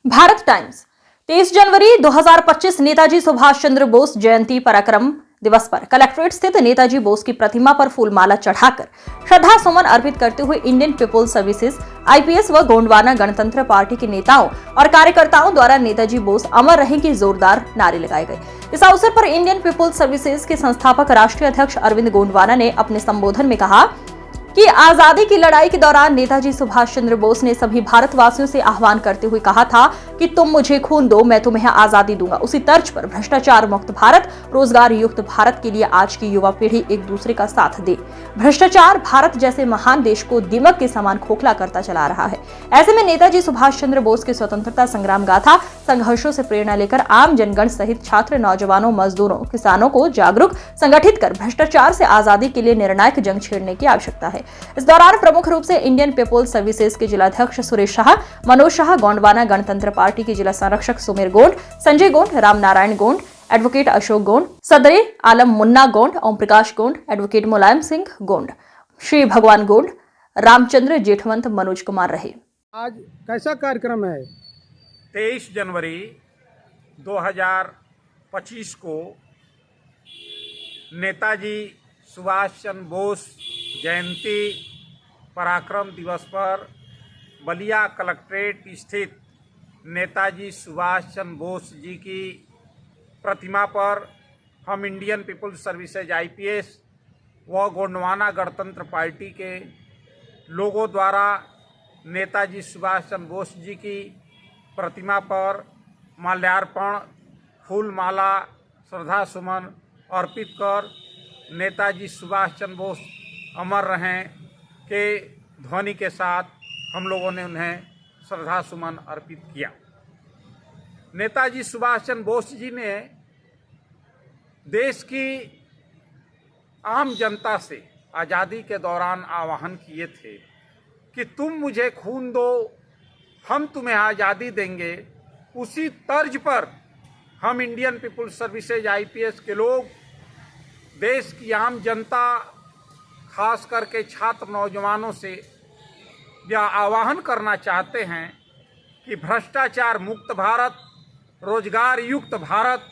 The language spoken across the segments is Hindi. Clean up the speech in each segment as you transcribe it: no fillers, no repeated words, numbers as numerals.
भारत टाइम्स 23 जनवरी 2025 नेताजी सुभाष चंद्र बोस जयंती पराक्रम दिवस पर कलेक्ट्रेट स्थित नेताजी बोस की प्रतिमा पर फूलमाला चढ़ाकर श्रद्धा सुमन अर्पित करते हुए इंडियन पीपुल्स सर्विसेज आईपीएस व गोंडवाना गणतंत्र पार्टी के नेताओं और कार्यकर्ताओं द्वारा नेताजी बोस अमर रहें की जोरदार नारे लगाए गए। इस अवसर पर इंडियन पीपुल्स सर्विसेज के संस्थापक राष्ट्रीय अध्यक्ष अरविंद गोंडवाना ने अपने संबोधन में कहा कि आजादी की लड़ाई के दौरान नेताजी सुभाष चंद्र बोस ने सभी भारतवासियों से आह्वान करते हुए कहा था कि तुम मुझे खून दो, मैं तुम्हें आजादी दूंगा। उसी तर्ज पर भ्रष्टाचार मुक्त भारत, रोजगार युक्त भारत के लिए आज की युवा पीढ़ी एक दूसरे का साथ दे। भ्रष्टाचार भारत जैसे महान देश को दीमक के समान खोखला करता चला रहा है। ऐसे में नेताजी सुभाष चंद्र बोस के स्वतंत्रता संग्राम गाथा संघर्षों से प्रेरणा लेकर आम जनगण सहित छात्र, नौजवानों, मजदूरों, किसानों को जागरूक संगठित कर भ्रष्टाचार से आजादी के लिए निर्णायक जंग छेड़ने की आवश्यकता है। इस दौरान प्रमुख रूप से इंडियन पीपुल्स सर्विसेज के जिलाध्यक्ष सुरेश शाह, मनोज शाह, गोंडवाना गणतंत्र पार्टी के जिला संरक्षक सुमेर गोंड, संजय गोंड, राम नारायण गोंड, एडवोकेट अशोक गोंड, सदरे आलम मुन्ना गोंड, ओम प्रकाश गोंड, एडवोकेट मुलायम सिंह गोंड, श्री भगवान गोंड, रामचंद्र जेठवंत, मनोज कुमार रहे। आज कैसा कार्यक्रम है? 23 जनवरी 2025 को नेताजी सुभाष चंद्र बोस जयंती पराक्रम दिवस पर बलिया कलेक्ट्रेट स्थित नेताजी सुभाष चंद्र बोस जी की प्रतिमा पर हम इंडियन पीपुल्स सर्विसेज आईपीएस व गोंडवाना गणतंत्र पार्टी के लोगों द्वारा नेताजी सुभाष चंद्र बोस जी की प्रतिमा पर माल्यार्पण, फूलमाला, श्रद्धा सुमन अर्पित कर नेताजी सुभाष चंद्र बोस अमर रहें के ध्वनि के साथ हम लोगों ने उन्हें श्रद्धा सुमन अर्पित किया। नेताजी सुभाष चंद्र बोस जी ने देश की आम जनता से आज़ादी के दौरान आह्वान किए थे कि तुम मुझे खून दो, हम तुम्हें आज़ादी देंगे। उसी तर्ज पर हम इंडियन पीपुल्स सर्विसेज आईपीएस के लोग देश की आम जनता, खास करके छात्र नौजवानों से यह आह्वान करना चाहते हैं कि भ्रष्टाचार मुक्त भारत, रोजगार युक्त भारत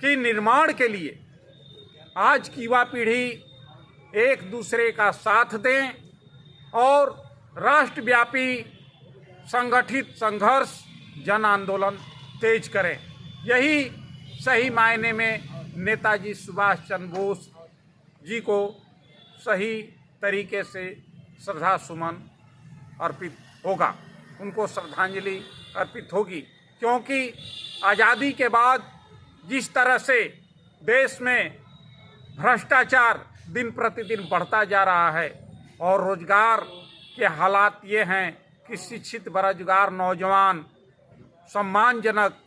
के निर्माण के लिए आज की युवा पीढ़ी एक दूसरे का साथ दें और राष्ट्रव्यापी संगठित संघर्ष जन आंदोलन तेज करें। यही सही मायने में नेताजी सुभाष चंद्र बोस जी को सही तरीके से श्रद्धा सुमन अर्पित होगा, उनको श्रद्धांजलि अर्पित होगी। क्योंकि आज़ादी के बाद जिस तरह से देश में भ्रष्टाचार दिन प्रतिदिन बढ़ता जा रहा है और रोजगार के हालात ये हैं कि शिक्षित बेरोजगार नौजवान सम्मानजनक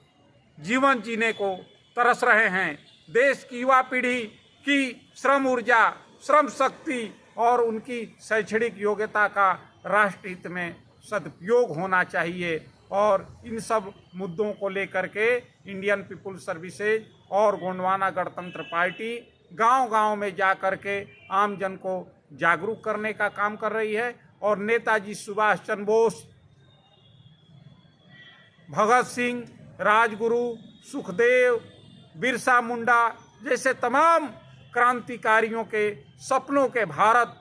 जीवन जीने को तरस रहे हैं। देश की युवा पीढ़ी की श्रम ऊर्जा, श्रम शक्ति और उनकी शैक्षणिक योग्यता का राष्ट्र हित में सदुपयोग होना चाहिए और इन सब मुद्दों को लेकर के इंडियन पीपुल्स सर्विसेज और गोंडवाना गणतंत्र पार्टी गांव-गांव में जा कर के आम जन को जागरूक करने का काम कर रही है और नेताजी सुभाष चंद्र बोस, भगत सिंह, राजगुरु, सुखदेव, बिरसा मुंडा जैसे तमाम क्रांतिकारियों के सपनों के भारत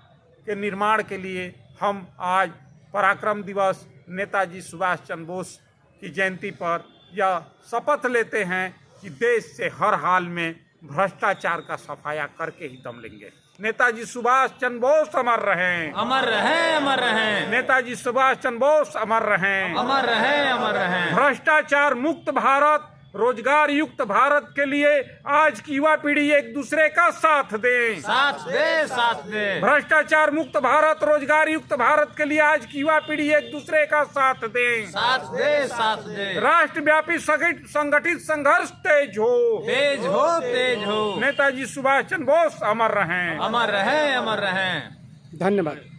के निर्माण के लिए हम आज पराक्रम दिवस नेताजी सुभाष चंद्र बोस की जयंती पर यह शपथ लेते हैं कि देश से हर हाल में भ्रष्टाचार का सफाया करके ही दम लेंगे। नेताजी सुभाष चंद्र बोस अमर रहें, अमर रहें, अमर रहें। नेताजी सुभाष चंद्र बोस अमर रहें, अमर रहें, अमर रहें। भ्रष्टाचार मुक्त भारत, रोजगार युक्त भारत के लिए आज की युवा पीढ़ी एक दूसरे का साथ दे, साथ दे, साथ दे। भ्रष्टाचार मुक्त भारत, रोजगार युक्त भारत के लिए आज की युवा पीढ़ी एक दूसरे का साथ दे, साथ दे, साथ दे। राष्ट्रव्यापी संगठित संघर्ष तेज हो, तेज हो, तेज हो। नेताजी सुभाष चंद्र बोस अमर रहें, अमर रहें, अमर रहें। धन्यवाद।